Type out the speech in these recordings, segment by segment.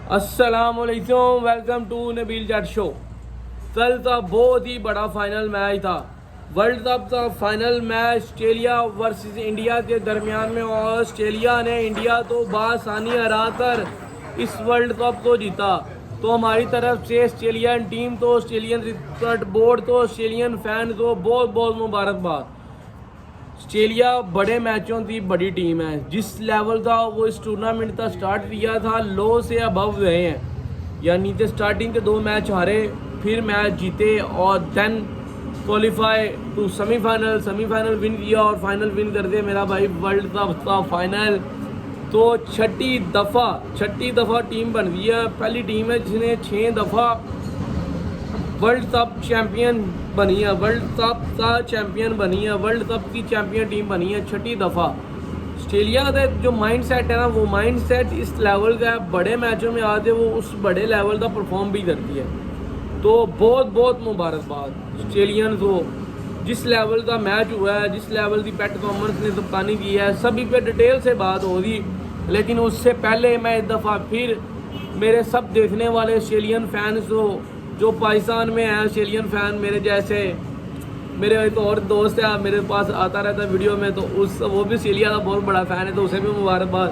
अस्सलामुअलैकुम, welcome to Nabeel Jutt show. कल का बहुत ही बड़ा फाइनल मैच था, वर्ल्ड कप का final match Australia versus India के दरमियान में, और ऑस्ट्रेलिया ने इंडिया को बासानी हरा कर इस वर्ल्ड कप को जीता। तो हमारी तरफ से ऑस्ट्रेलियन टीम तो, ऑस्ट्रेलियन क्रिकेट बोर्ड तो, ऑस्ट्रेलियन फैन को बहुत बहुत मुबारकबाद। ऑस्ट्रेलिया बड़े मैचों की बड़ी टीम है। जिस लेवल का वो इस टूर्नामेंट का स्टार्ट किया था, लो से अबव गए हैं। यानी कि स्टार्टिंग के 2 मैच हारे, फिर मैच जीते और then qualify to semifinal win किया और फाइनल विन कर दिया मेरा भाई वर्ल्ड कप का फाइनल। तो छठी दफ़ा टीम बन गई है। पहली टीम है जिसने 6 दफ़ा वर्ल्ड कप चैम्पियन बनी है, वर्ल्ड कप का चैम्पियन बनी है, वर्ल्ड कप की चैम्पियन टीम बनी है छठी दफ़ा। ऑस्ट्रेलिया का जो माइंड सेट है ना, वो माइंड सेट इस लेवल का है, बड़े मैचों में आते वो उस बड़े लेवल का परफॉर्म भी करती है। तो बहुत बहुत मुबारकबाद ऑस्ट्रेलियन को। जिस लेवल का मैच हुआ है, जिस लेवल की पैट कॉमन्स ने कप्तानी की है, सभी पे डिटेल से बात हो रही। लेकिन उससे पहले मैं एक दफ़ा फिर मेरे सब देखने वाले ऑस्ट्रेलियन फैंस को, जो पाकिस्तान में हैं ऑस्ट्रेलियन फ़ैन मेरे जैसे, मेरे एक और दोस्त है मेरे पास आता रहता है वीडियो में, तो वो भी ऑस्ट्रेलिया का बहुत बड़ा फ़ैन है, तो उसे भी मुबारकबाद।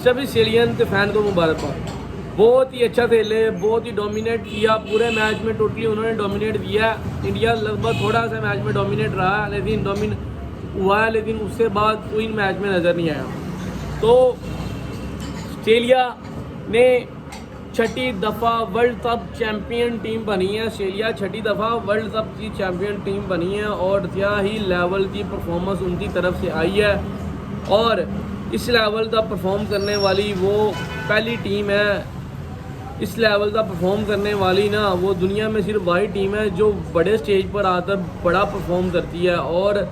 सभी ऑस्ट्रेलियन के फ़ैन को मुबारकबाद। बहुत ही अच्छा खेले, बहुत ही डोमिनेट किया पूरे मैच में, टोटली उन्होंने डोमिनेट किया। इंडिया लगभग थोड़ा सा मैच में डोमिनेट रहा, लेकिन हुआ है, लेकिन उससे बाद कोई मैच में नज़र नहीं आया। तो ऑस्ट्रेलिया ने छठी दफ़ा वर्ल्ड कप चैम्पियन टीम बनी है। ऑस्ट्रेलिया छठी दफ़ा वर्ल्ड कप की चैम्पियन टीम बनी है और क्या ही लेवल की परफॉर्मेंस उनकी तरफ से आई है। और इस लेवल का परफॉर्म करने वाली वो पहली टीम है। इस लेवल का परफॉर्म करने वाली ना, वो दुनिया में सिर्फ वही टीम है जो बड़े स्टेज पर आकर बड़ा परफॉर्म करती है। और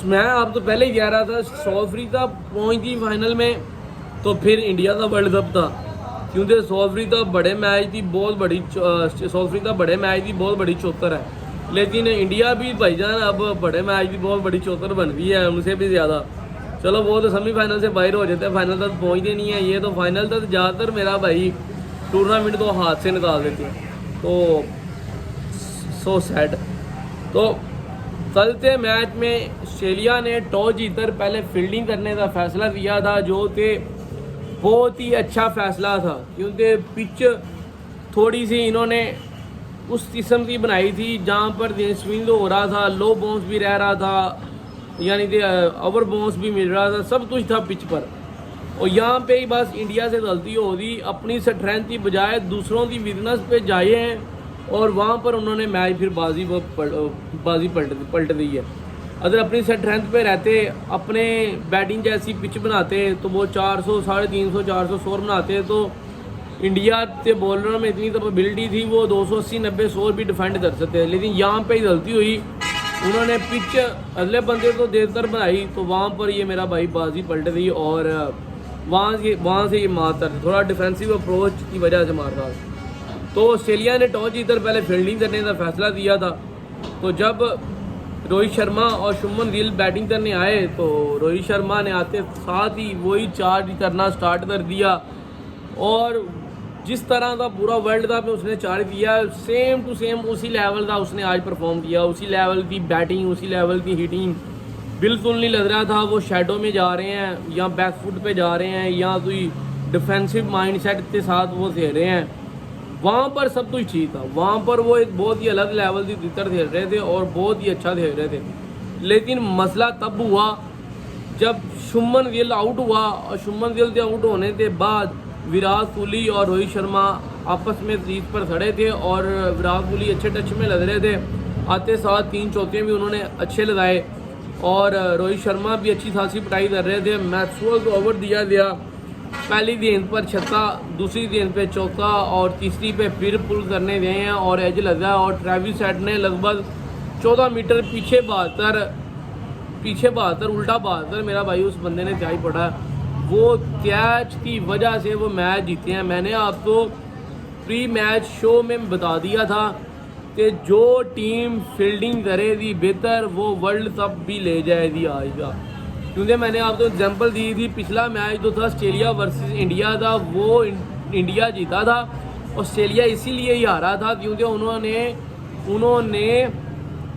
मैं आप तो पहले ही कह रहा था, साउथ अफ्रीका पहुँची फाइनल में, तो फिर इंडिया का वर्ल्ड कप था, क्योंकि साउथ अफ्रीका बड़े मैच की बहुत बड़ी चौकर है। लेकिन इंडिया भी भाईजान अब बड़े मैच की बहुत बड़ी चौकर बन गई है, उनसे भी ज़्यादा। चलो वो तो सेमीफाइनल से बाहर हो जाते हैं, फाइनल तक पहुंचते नहीं है। ये तो फाइनल तक ज़्यादातर मेरा भाई टूर्नामेंट को हाथ से निकाल देते हैं। तो सो सैड। तो कल के मैच में ऑस्ट्रेलिया ने टॉस जीतकर पहले फील्डिंग करने का फैसला किया था, जो कि बहुत ही अच्छा फ़ैसला था, क्योंकि पिच थोड़ी सी इन्होंने उस किस्म की बनाई थी जहाँ पर स्विंग हो रहा था, लो बाउंस भी रह रहा था, यानी कि ओवर बाउंस भी मिल रहा था, सब कुछ था पिच पर। और यहाँ पे ही बस इंडिया से गलती हो रही, अपनी स्ट्रेंथ की बजाय दूसरों की वीकनेस पे जाए हैं, और वहाँ पर उन्होंने मैच फिर बाजी पलट दी है। अगर अपनी स्ट्रेंथ पे रहते, अपने बैटिंग जैसी पिच बनाते, तो वो 400, 350, 400 स्कोर बनाते, तो इंडिया के बॉलरों में इतनी कैपेबिलिटी थी, वो 280, 90 स्कोर भी डिफेंड कर सकते। लेकिन यहाँ पे ही गलती हुई, उन्होंने पिच अगले बंदे को देकर बनाई, तो वहाँ पर ये मेरा भाई बाजी पलट दी और वहाँ से ये मारता, थोड़ा डिफेंसिव अप्रोच की वजह से मारता। तो ऑस्ट्रेलिया ने टॉस जीतकर पहले फील्डिंग करने का फैसला दिया था। तो जब रोहित शर्मा और शुभमन गिल बैटिंग करने आए, तो रोहित शर्मा ने आते साथ ही वही चार्ज करना स्टार्ट कर दिया, और जिस तरह का पूरा वर्ल्ड कप में उसने चार्ज किया, सेम टू सेम उसी लेवल का उसने आज परफॉर्म किया। उसी लेवल की बैटिंग, उसी लेवल की हिटिंग, बिल्कुल नहीं लग रहा था वो शैडो में जा रहे हैं या बैक फुट पे जा रहे हैं या कोई डिफेंसिव माइंडसेट के साथ वो खेल रहे हैं। वहाँ पर सब कुछ ठीक था, वहाँ पर वो एक बहुत ही अलग लेवल की क्रिकेट खेल रहे थे और बहुत ही अच्छा खेल रहे थे। लेकिन मसला तब हुआ जब शुभमन गिल आउट हुआ, और शुभमन गिल के आउट होने के बाद विराट कोहली और रोहित शर्मा आपस में क्रीज पर खड़े थे, और विराट कोहली अच्छे टच में लग रहे थे, आते साथ 3 चौके भी उन्होंने अच्छे लगाए, और रोहित शर्मा भी अच्छी खासी पिटाई कर रहे थे। मैक्सवेल को ओवर दिया गया, पहली गेंद पर छक्का, दूसरी गेंद पे चौका, और तीसरी पे फिर पुल करने गए हैं और एज लगा, और ट्रेविस हेड ने लगभग 14 मीटर पीछे बहातर उल्टा बहातर मेरा भाई उस बंदे ने क्या ही पड़ा। वो कैच की वजह से वो मैच जीते हैं। मैंने आपको प्री मैच शो में बता दिया था कि जो टीम फील्डिंग करेगी बेहतर, वो वर्ल्ड कप भी ले जाएगी आज का। क्योंकि मैंने आपको एग्जांपल दी थी, पिछला मैच जो था ऑस्ट्रेलिया वर्सेस इंडिया था, वो इंडिया जीता था। ऑस्ट्रेलिया इसीलिए ही हारा था क्योंकि उन्होंने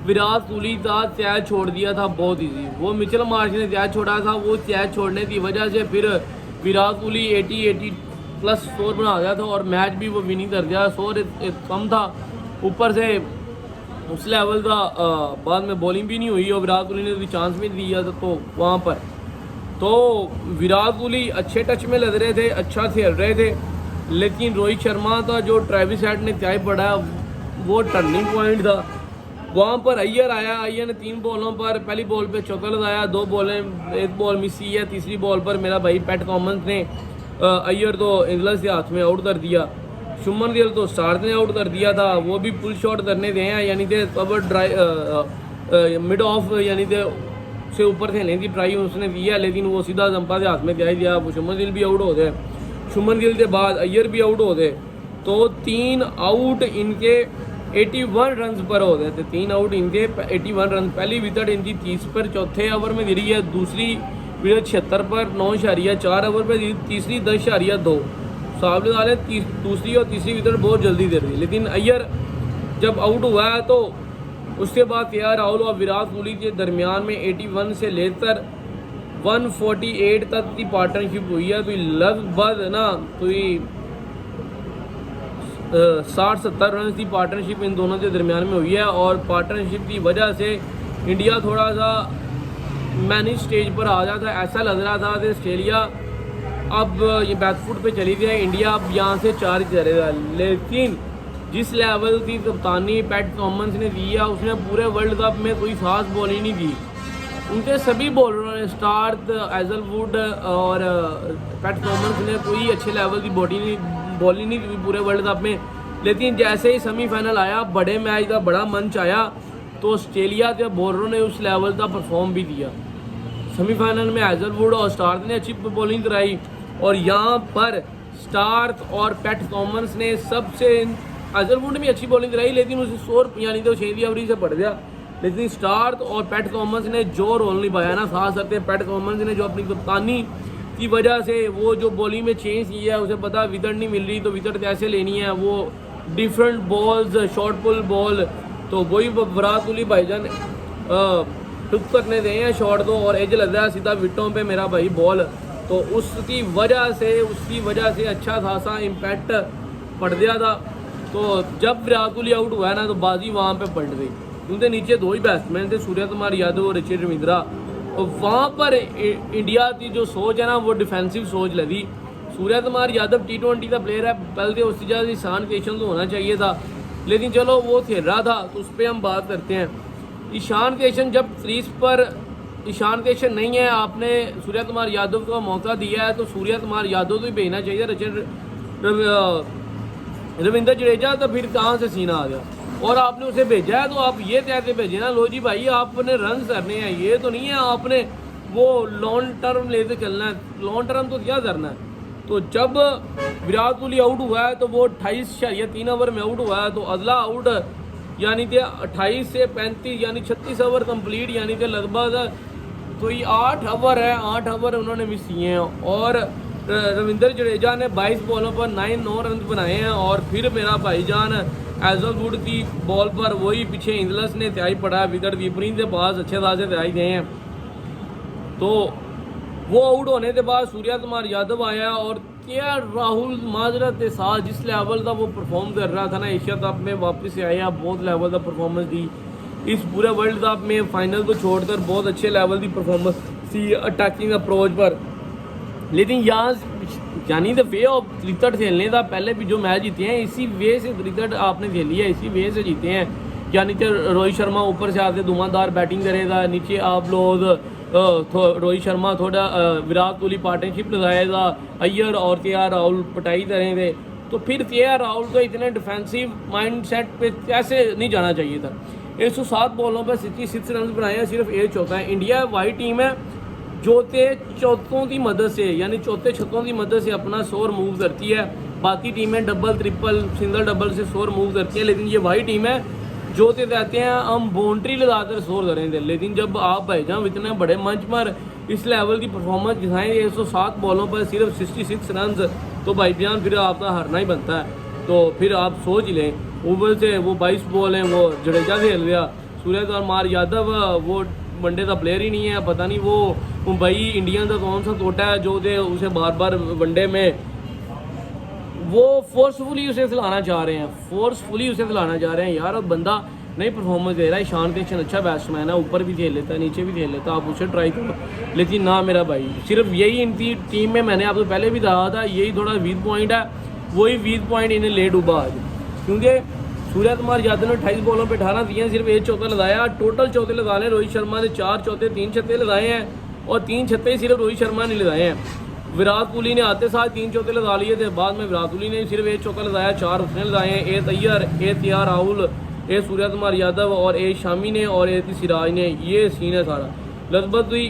विराट कोहली का कैच छोड़ दिया था बहुत ईजी। वो मिचेल मार्श ने कैच छोड़ा था, वो कैच छोड़ने की वजह से फिर विराट कोहली 80 प्लस स्कोर बना दिया था और मैच भी वो विनिंग कर दिया। स्कोर कम था, ऊपर से उस लेवल का बाद में बॉलिंग भी नहीं हुई और विराट कोहली ने भी चांस भी दिया था। तो वहाँ पर तो विराट कोहली अच्छे टच में लग रहे थे, अच्छा खेल रहे थे, लेकिन रोहित शर्मा का जो ट्रेविस हेड ने क्या पड़ा वो टर्निंग पॉइंट था। वहाँ पर अय्यर आया, अय्यर ने 3 बॉलों पर पहली बॉल पे चौका लगाया, 2 बॉलें, 1 बॉल मिस की है। तीसरी बॉल पर मेरा भाई पैट कॉमन्स ने अय्यर तो इंग्लैंड के हाथ में आउट कर दिया। शुभमन गिल तो स्टार्स ने आउट कर दिया था, वो भी पुल शॉट करने थे हैं, यानी कि कवर ड्राई मिड ऑफ यानी कि से ऊपर खेलने की ट्राई उसने दी है, लेकिन वो सीधा जंपा के हाथ में क्या ही दिया। वो शुभमन गिल भी आउट हो गए, शुभमन गिल के बाद अय्यर भी आउट हो गए। तो 3 आउट इनके 81 रन पर हो गए थे, 3 आउट इनके 81 रन। पहली विकेट इनकी 30 पर चौथे ओवर में गिरी है, दूसरी विकेट 76 पर 9.4 ओवर पर गिरी, तीसरी 10.2। साबित वाले दूसरी और तीसरी विकेट बहुत जल्दी दे रही, लेकिन अय्यर जब आउट हुआ है तो उसके बाद KL राहुल और विराट कोहली के दरमियान में 81 से लेकर 148 तक की पार्टनरशिप हुई है। तो लगभग ना तो 60-70 रन की पार्टनरशिप इन दोनों के दरमियान में हुई है और पार्टनरशिप की वजह से इंडिया थोड़ा सा मैनेज स्टेज पर आ जाता है। ऐसा लग रहा था कि ऑस्ट्रेलिया अब ये बैकफुट पे चली गई है, इंडिया अब यहाँ से 4 करेगा। लेकिन जिस लेवल की कप्तानी पैट कॉमन्स ने दी है उसने पूरे वर्ल्ड कप में कोई खास बॉलिंग नहीं दी। उनके सभी बॉलरों ने स्टार्क, हैजलवुड और पैट कॉमन्स ने कोई अच्छे लेवल की बॉलिंग नहीं दी पूरे वर्ल्ड कप में। लेकिन जैसे ही सेमीफाइनल आया, बड़े मैच का बड़ा मंच आया, तो ऑस्ट्रेलिया के बॉलरों ने उस लेवल का परफॉर्म भी दिया। सेमीफाइनल में हैजलवुड और स्टार्क ने अच्छी बॉलिंग कराई और यहाँ पर स्टार्क और पैट कॉमन्स ने सबसे, हैजलवुड ने भी अच्छी बॉलिंग कराई लेकिन उसे स्कोर यानी तो 6 ओवर से पड़ गया। लेकिन स्टार्क और पैट कॉमन्स ने जो रोल निभाया ना, खास करके पैट कॉमन्स ने जो अपनी कप्तानी की वजह से वो जो बॉलिंग में चेंज किया है, उसे पता विकेट नहीं मिल रही तो विकेट कैसे लेनी है, वो डिफरेंट बॉल्स, शॉर्ट पुल बॉल, तो वही विराट कोहली भाईजान टुक करने दें हैं शॉट को और एज लग रहा है सीधा विटों पे मेरा भाई बॉल, तो उसकी वजह से अच्छा खासा इम्पैक्ट पड़ गया था। तो जब विराट कोहली आउट हुआ है ना तो बाजी वहाँ पे पलट गई, क्योंकि नीचे 2 ही बैट्समैन थे, सूर्य कुमार यादव और ऋषभ रविंद्रा, और वहाँ पर इंडिया की जो सोच है ना वो डिफेंसिव सोच लगी। सूर्य कुमार यादव T20 का प्लेयर है, पहले उससे ज़्यादा ईशान किशन तो होना चाहिए था, लेकिन चलो वो खेल रहा था तो उस पर हम बात करते हैं। ईशान किशन जब क्रीज पर ईशान किशन नहीं है, आपने सूर्य कुमार यादव को मौका दिया है तो सूर्य कुमार यादव को ही भेजना चाहिए। रविंद्र जडेजा तो फिर कहाँ से सीना आ गया, और आपने उसे भेजा है तो आप ये कहते भेजे ना, लो जी भाई आपने रन करने हैं, ये तो नहीं है आपने वो लॉन्ग टर्म लेते चलना है, लॉन्ग टर्म तो क्या करना है। तो जब विराट कोहली आउट हुआ है तो वो 28.3 ओवर में आउट हुआ है, तो अगला आउट यानी कि 28 से 35 यानी 36 ओवर कंप्लीट, यानी कि लगभग कोई 8 ओवर है, 8 ओवर उन्होंने मिस किए हैं। और रविंद्र जडेजा ने 22 बॉलों पर 9 रन बनाए हैं, और फिर मेरा भाईजान हैजलवुड की बॉल पर वही पीछे इंग्लैंड ने त्याई पड़ा, विकेट कीपरिंग के पास अच्छे खासे त्याई गए हैं। तो वो आउट होने के बाद सूर्य कुमार यादव आया और KL राहुल माजरत के साथ जिस लेवल का वो परफॉर्म कर रहा था ना, एशिया कप में वापस से आया, बहुत लेवल का परफॉर्मेंस दी। इस पूरे वर्ल्ड कप में फाइनल को छोड़कर बहुत अच्छे लेवल की परफॉर्मेंस थी अटैकिंग अप्रोच पर। लेकिन यहाँ यानी द वे ऑफ क्रिकेट खेलने का, पहले भी जो मैच जीते हैं इसी वे से क्रिकेट आपने खेली है, इसी वे से जीते हैं। यानी कि रोहित शर्मा ऊपर से आके धुआंधार बैटिंग करेगा, नीचे आप लोग रोहित शर्मा थोड़ा विराट कोहली पार्टनरशिप लगाएगा, अय्यर और KL राहुल पटाई करेंगे, तो फिर KL राहुल को इतने डिफेंसिव माइंडसेट पे कैसे नहीं जाना चाहिए था। 107 बॉलों पर 66 रन बनाए हैं, सिर्फ 1 चौका है। इंडिया वाई टीम है जो चौकों की मदद से, यानी चौथे छक्कों की मदद से अपना स्कोर मूव करती है। बाकी टीमें डबल, ट्रिपल, सिंगल डबल से स्कोर मूव करती है, लेकिन ये वाई टीम है जो कहते हैं हम बाउंड्री लगाकर स्कोर करेंगे। लेकिन जब आप भाईजान इतने बड़े मंच पर इस लेवल की परफॉर्मेंस दिखाएंगे, 107 बॉलों पर सिर्फ 66 रन, तो भाईजान फिर आपका हारना ही बनता है। तो फिर आप सोच ही लें, ऊपर से वो 22 बॉल हैं वो जडेजा खेल रहा, सूर्य कुमार यादव वो वनडे का प्लेयर ही नहीं है, पता नहीं वो मुंबई इंडियंस का कौन सा तोटा है जो उसे बार बार वनडे में वो फोर्सफुली उसे खिलाना चाह रहे हैं, फोर्सफुली उसे खिलाना चाह रहे हैं। यार अब बंदा नई परफॉर्मेंस दे रहा है, ईशान किशन अच्छा बैट्समैन है, ऊपर भी खेल लेता है नीचे भी खेल लेता है, आप उसे ट्राई करो। लेकिन ना मेरा भाई, सिर्फ यही इनकी टीम में मैंने आपको पहले भी कहा था, यही थोड़ा वीक पॉइंट है, वही वीक पॉइंट इन्हें ले डूबा आज। क्योंकि सूर्य कुमार यादव ने 28 बॉलों पे 18 दिए हैं, सिर्फ 1 चौका लगाया। टोटल चौके लगाने रोहित शर्मा ने 4 चौके 3 छक्के लगाए हैं, और 3 छक्के सिर्फ रोहित शर्मा ने लगाए हैं। विराट कोहली ने आते साथ 3 चौके लगा लिए थे, बाद में विराट कोहली ने सिर्फ 1 चौका लगाया, 4 उसने लगाए हैं। ए तैयार, ए तैयार राहुल, ए सूर्य कुमार यादव और ए शामी ने और ए सिराज ने, ये सीन है सारा। लगभग हुई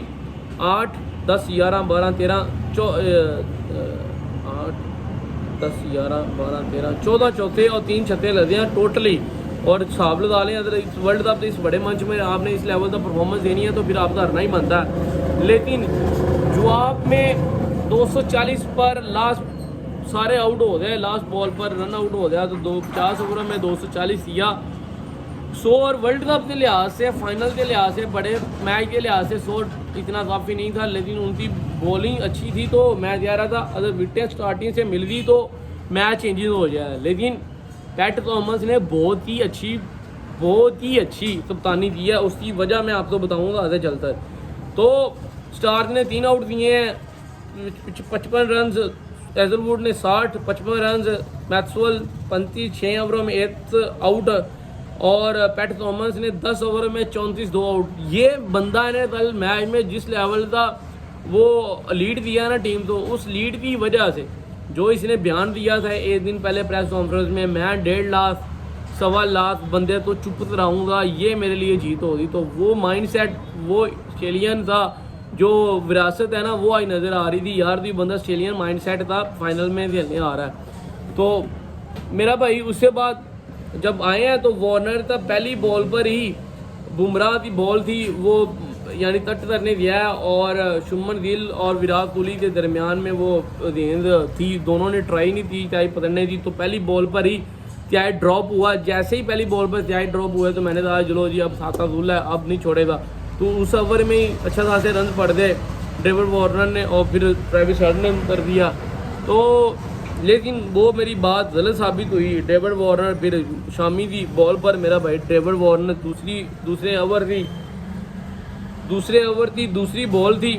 8, 10, 11, 12, 13, 8, 10, 11, 12, 13, 14 चौके और 3 छक्के लगे हैं टोटली। और हिसाब लगा लें, अगर इस वर्ल्ड कप इस बड़े मंच में आपने इस लेवल का परफॉर्मेंस देनी है तो फिर आपका हारना ही बनता है। लेकिन जवाब में 240 पर लास्ट सारे आउट हो गए, लास्ट बॉल पर रन आउट हो गया, तो 50 ओवर में 240 किया। 100 और वर्ल्ड कप के लिहाज से, फाइनल के लिहाज से, बड़े मैच के लिहाज से 100 इतना काफ़ी नहीं था, लेकिन उनकी बॉलिंग अच्छी थी तो मैं जा रहा था अगर विकेट स्टार्टिंग से मिल गई तो मैच चेंजेस हो जाए। लेकिन पैट थॉमस ने बहुत ही अच्छी कप्तानी की है, उसकी वजह मैं आपको बताऊँगा आगे चलकर। तो स्टार्क ने 3 आउट दिए हैं, 55 रन, हेजलवुड ने 60, 55 रन, मैक्सवेल 35 6 ओवरों में 1 आउट, और पैट थॉमस ने 10 ओवर में 34 2 आउट। ये बंदा ने कल मैच में जिस लेवल का वो लीड दिया ना टीम, तो उस लीड की वजह से जो इसने बयान दिया था एक दिन पहले प्रेस कॉन्फ्रेंस में, मैं 1.5 लाख 1.25 लाख बंदे तो चुप रहूँगा, ये मेरे लिए जीत होगी, तो वो माइंडसेट वो ऑस्ट्रेलियन था, जो विरासत है ना वो आज नज़र आ रही थी। यार भी बंदा ऑस्ट्रेलियन माइंडसेट था, फाइनल में खेलने आ रहा है। तो मेरा भाई उसके बाद जब आए हैं तो वार्नर था, पहली बॉल पर ही बुमराह की बॉल थी वो यानी तट करने दिया है, और शुभमन गिल और विराट कोहली के दरमियान में वो गेंद थी, दोनों ने ट्राई नहीं की चाहे पकड़ने की, तो पहली बॉल पर ही त्याग ड्रॉप हुआ। जैसे ही पहली बॉल पर त्याग ड्रॉप हुआ तो मैंने कहा चलो जी अब साता फुल है, अब नहीं छोड़ेगा। तो उस ओवर में ही अच्छा खासे रन पड़ गए डेविड वार्नर ने, और फिर ट्रेविस हेड ने कर दिया। तो लेकिन वो मेरी बात गलत साबित हुई। डेविड वार्नर फिर शामी की बॉल पर मेरा भाई डेविड वार्नर दूसरे ओवर की दूसरी बॉल थी,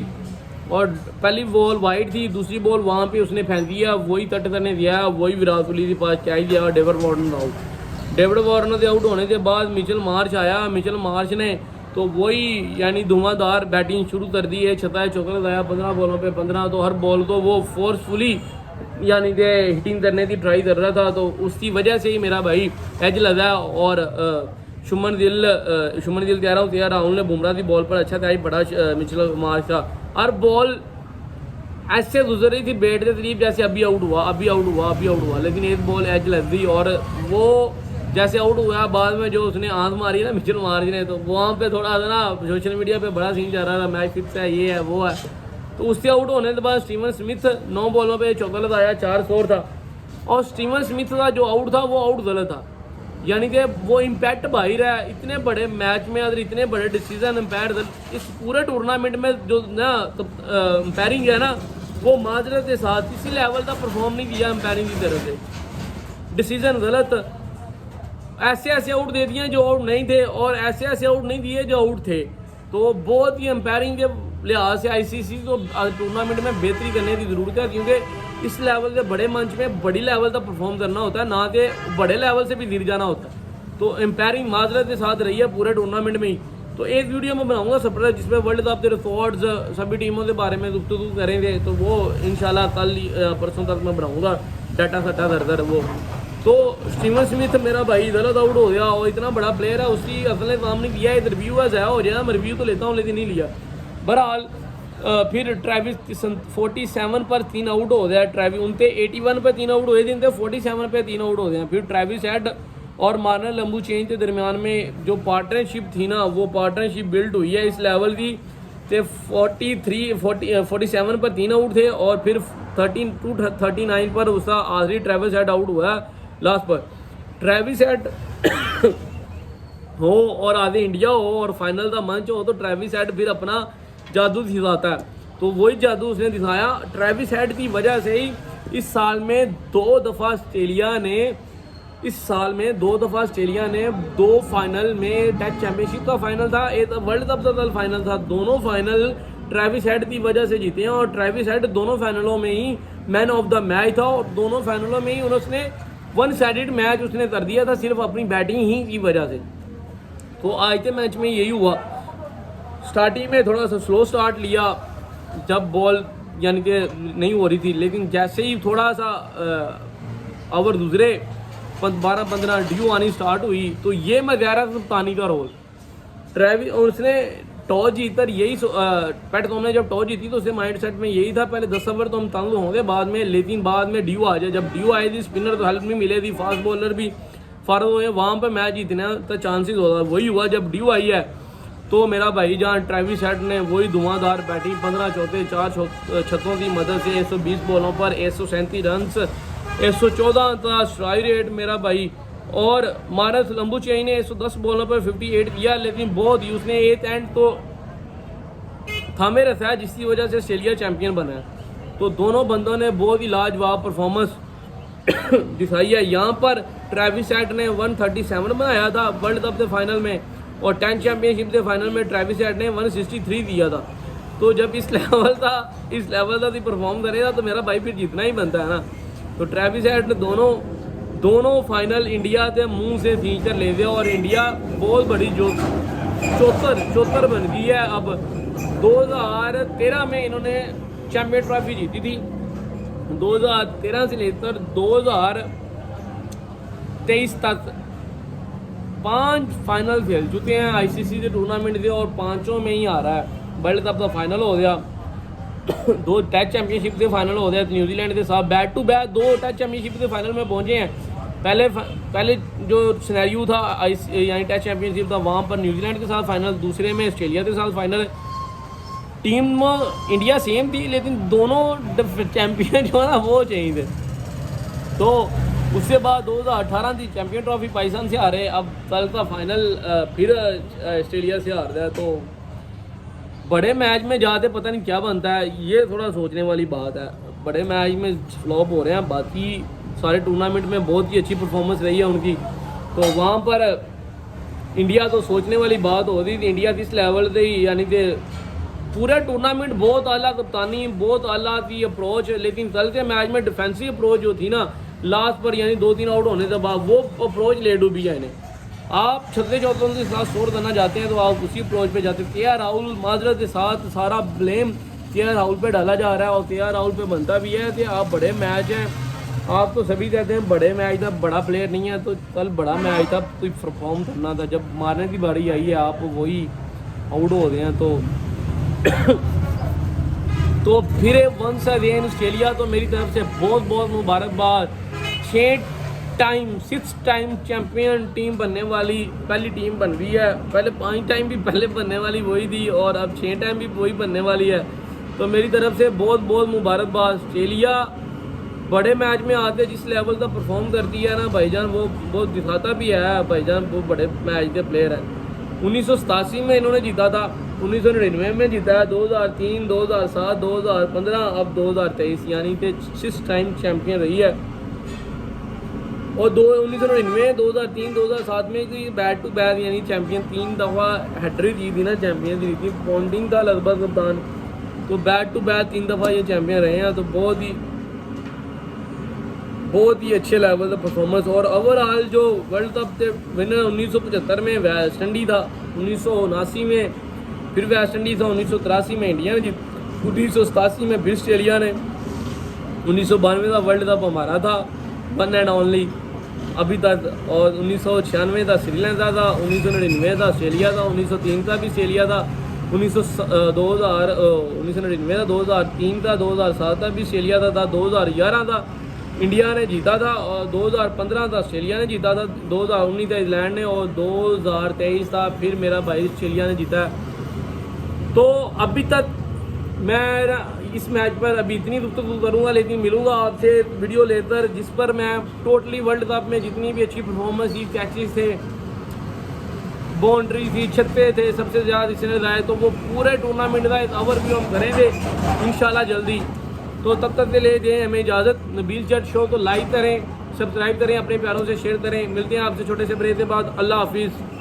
और पहली बॉल वाइड थी, दूसरी बॉल वहाँ पे उसने फेंक दिया, वही तट करने दिया, वही विराट कोहली के पास चाहिए दिया, David Warner out. David Warner के आउट होने के बाद मिचेल मार्श आया, मिचेल मार्श ने तो वही यानी धुआंधार बैटिंग शुरू कर दी है, 26 चौका लगाया 15 बॉलों पे 15, तो हर बॉल को वो फोर्सफुली यानी कि हिटिंग करने की ट्राई कर रहा था, तो उसकी वजह से ही मेरा भाई एज लगा। और शुभमन गिल कह रहा हूँ यार, राहुल ने बुमराह की बॉल पर अच्छा त्याग पड़ा मिचेल मार्श का, हर बॉल ऐसे गुजर रही थी बैट के करीब जैसे अभी आउट हुआ, लेकिन एक बॉल एज लग गई, और वो जैसे आउट हुआ बाद में जो उसने आंख मारी ना मिचेल मार्श ने, तो वहाँ पे थोड़ा सा ना सोशल मीडिया पे बड़ा सीन चल रहा था, मैच फिक्स है, ये है वो है। तो उससे आउट होने के बाद स्टीवन स्मिथ 9 बॉलों पे चौका लगाया, 4 स्कोर था, और स्टीवन स्मिथ का जो आउट था वो आउट गलत था, यानी कि वो इम्पैक्ट भाई रहा है इतने बड़े मैच में, अगर इतने बड़े डिसीजन एम्पायर इस पूरे टूर्नामेंट में जो ना एम्पायरिंग है ना वो माजरत के साथ इसी लेवल का परफॉर्म नहीं किया एम्पायरिंग की तरफ से, डिसीजन गलत, ऐसे आउट दे दिए जो आउट नहीं थे, और ऐसे आउट नहीं दिए जो आउट थे। तो बहुत ही एम्पायरिंग के लिहाज से आईसीसी को टूर्नामेंट में बेहतरी करने की ज़रूरत है, क्योंकि इस लेवल के बड़े मंच में बड़ी लेवल तक परफॉर्म करना होता है, ना कि बड़े लेवल से भी गिर जाना होता है। तो एम्पायरिंग माजरत के साथ रही है पूरे टूर्नामेंट में ही। तो एक वीडियो में बनाऊंगा सरप्राइज जिसमें वर्ल्ड कप के रिकॉर्ड्स सभी टीमों के बारे में गुफ्तगू करेंगे, तो वो इंशाल्लाह कल परसों तक मैं बनाऊंगा डाटा सट्टा कर वो। तो स्टीवन स्मिथ मेरा भाई गलत आउट हो गया, और इतना बड़ा प्लेयर है उसकी असल काम नहीं दिया, एक रिव्यू है ज़्यादा हो जाएगा, मैं रिव्यू तो लेता हूँ लेकिन नहीं लिया। बहरहाल फिर ट्रेविस 47 पर 3 आउट हो गया, ट्रेविस उनके 81 पर 3 आउट हुए थे, इनके 47 पर 3 आउट हो गए। फिर ट्रेविस हेड और मार्नर लंबू-चेन के दरमियान में जो पार्टनरशिप थी ना वो पार्टनरशिप बिल्ड हुई है इस लेवल की, तो 47 पर 3 आउट थे, और फिर 13 टू 39 पर उसका आखिरी ट्रेविस हेड आउट हुआ है लास्ट पर। ट्रेविस हेड हो और आधे इंडिया हो और फाइनल का मंच हो तो ट्रेविस हेड फिर अपना जादू दिखाता है, तो वही जादू उसने दिखाया। ट्रेविस हेड की वजह से ही इस साल में दो दफ़ा ऑस्ट्रेलिया ने दो फाइनल में टेस्ट चैंपियनशिप का फाइनल था, एक वर्ल्ड कप का फाइनल था, दोनों फाइनल ट्रेविस हेड की वजह से जीते हैं। और ट्रेविस हेड दोनों फाइनलों में ही मैन ऑफ द मैच था और दोनों फाइनलों में ही उसने वन साइडेड मैच उसने कर दिया था सिर्फ अपनी बैटिंग ही की वजह से। तो आज के मैच में यही हुआ, स्टार्टिंग में थोड़ा सा स्लो स्टार्ट लिया जब बॉल यानी कि नहीं हो रही थी, लेकिन जैसे ही थोड़ा सा ओवर गुजरे 12-15 ड्यू आनी स्टार्ट हुई तो ये मैं कह रहा था कप्तानी का रोल ट्रेविस, और उसने टॉस जीतकर यही पैट कॉम ने जब टॉस जीती तो उसके माइंड सेट में यही था पहले 10 ओवर तो हम तंग होंगे बाद में, लेकिन बाद में ड्यू आ जाए। जब ड्यू आई थी स्पिनर तो हेल्प नहीं मिले थी, फास्ट बॉलर भी फारग हुए, वहाँ पर मैच जीतने का चांसेस होता। वही हुआ जब ड्यू आई है तो मेरा भाई जहाँ ट्रेविस हेड ने वही धुआंधार बैटिंग 15 चौके 4 छक्कों की मदद से 120 बॉलों पर 137 रन 114 का स्ट्राइक रेट मेरा भाई, और मारस लंबुचेई ने 110 बॉलों पर 58 किया, लेकिन बहुत ही उसने एथ एंड तो थामे रखा है जिसकी वजह से ऑस्ट्रेलिया चैंपियन बना है। तो दोनों बंदों ने बहुत ही लाजवाब परफॉर्मेंस दिखाई है। यहाँ पर ट्रेविस हेड ने 137 बनाया था वर्ल्ड कप के फाइनल में और 10 चैंपियनशिप के फाइनल में ट्रेविस हेड ने 163 दिया था। तो जब इस लेवल का परफॉर्म करेगा तो मेरा भाई फिर जीतना ही बनता है ना। तो ट्रेविस हेड ने दोनों फाइनल इंडिया के मुंह से खींच कर ले दिया और इंडिया बहुत बड़ी जो चौथर बन गई है। अब 2013 में इन्होंने चैंपियन ट्रॉफी जीती थी, 2013 से लेकर 2023 तक 5 फाइनल खेल चुके हैं आईसीसी के टूर्नामेंट के और 5 में ही आ रहा है। वर्ल्ड कप का फाइनल हो गया, 2 टेस्ट चैंपियनशिप के फाइनल हो गया न्यूजीलैंड के साथ, back to back 2 test championship के फाइनल में पहुंचे हैं। पहले जो सिनेरियो था यानी टेस्ट चैंपियनशिप था वहाँ पर न्यूजीलैंड के साथ फाइनल, दूसरे में ऑस्ट्रेलिया के साथ फाइनल। टीम इंडिया सेम थी लेकिन दोनों चैंपियन जो है ना वो चेंज थे। तो उसके बाद 2018 की चैंपियन ट्रॉफी पाकिस्तान से हारे, अब कल का फाइनल फिर ऑस्ट्रेलिया से हार रहा है। तो बड़े मैच में जाते पता नहीं क्या बनता है, ये थोड़ा सोचने वाली बात है। बड़े मैच में फ्लॉप हो रहे हैं, बाकी सारे टूर्नामेंट में बहुत ही अच्छी परफॉर्मेंस रही है उनकी। तो वहाँ पर इंडिया तो सोचने वाली बात हो रही थी, इंडिया किस लेवल से ही यानी कि पूरा टूर्नामेंट बहुत आला कप्तानी, बहुत आला की अप्रोच, लेकिन कल के मैच में डिफेंसिव अप्रोच जो थी ना लास्ट पर यानी 2-3 आउट होने के बाद वो अप्रोच ले डूबी है इन्हें। आप 36 चौकों के साथ स्कोर करना चाहते हैं तो आप उसी अप्रोच पे जाते हैं। के राहुल माजरत के साथ सारा ब्लेम के राहुल पे डाला जा रहा है और के राहुल पे बनता भी है कि आप बड़े मैच हैं, आप तो सभी कहते हैं बड़े मैच था, बड़ा प्लेयर नहीं है। तो कल बड़ा मैच था, कोई परफॉर्म करना था, जब मारने की बारी आई है आप वही आउट हो गए हैं। तो फिर वंस अगेन ऑस्ट्रेलिया तो मेरी तरफ से बहुत बहुत मुबारकबाद। 6 टाइम चैंपियन टीम बनने वाली पहली टीम बन गई है। पहले 5 टाइम भी पहले बनने वाली वही थी और अब 6 टाइम भी वही बनने वाली है। तो मेरी तरफ से बहुत बहुत मुबारकबाद। ऑस्ट्रेलिया बड़े मैच में आते जिस लेवल का परफॉर्म करती है ना भाईजान, वो बहुत दिखाता भी है भाईजान, वो बड़े मैच के प्लेयर हैं। 1987 में इन्होंने जीता था, 1999 में जीता है, 2003, 2007, 2015, अब 2023 यानी कि 6 टाइम चैंपियन रही है। और 1999, 2003, 2007 में कोई बैक टू बैक यानी चैंपियन 3 दफ़ा हैट्रिक की थी ना, चैंपियन की थी, पॉन्टिंग था लगभग कप्तान। तो बैक टू बैक 3 दफ़ा ये चैंपियन रहे हैं। तो बहुत ही अच्छे लेवल का परफॉर्मेंस। और ओवरऑल जो वर्ल्ड कप के विनर 1975 में वेस्ट इंडीज था, 1979 में फिर वेस्ट इंडीज था, 1983 में इंडिया ने जीत, 1987 में फिर ऑस्ट्रेलिया ने, 1992 का वर्ल्ड कप हमारा था वन एंड ओनली अभी तक, और 1996 का श्रीलंका था, 1999 का ऑस्ट्रेलिया था, 1903 का भी ऑस्ट्रेलिया था, 1999 का, 2003 का, 2007 का भी ऑस्ट्रेलिया था, 2011 का इंडिया ने जीता था और 2015 का ऑस्ट्रेलिया ने जीता था, 2019 का इंग्लैंड ने और 2023 था फिर मेरा भाई ऑस्ट्रेलिया ने जीता है। तो अभी तक मेरा कि इस मैच पर अभी इतनी गुफ्तगू करूँगा, लेकिन मिलूँगा आपसे वीडियो लेकर जिस पर मैं टोटली वर्ल्ड कप में जितनी भी अच्छी परफॉर्मेंस थी, कैचेस थे, बाउंड्री थी, छक्के थे, सबसे ज़्यादा इसने लाए, तो वो पूरे टूर्नामेंट का एक ओवरव्यू हम करेंगे इंशाल्लाह जल्दी। तो तब तक के लिए दें हमें इजाज़त। नबील जट शो को लाइक करें, सब्सक्राइब करें, अपने प्यारों से शेयर करें। मिलते हैं आपसे छोटे से ब्रेक के बाद। अल्लाह हाफिज़।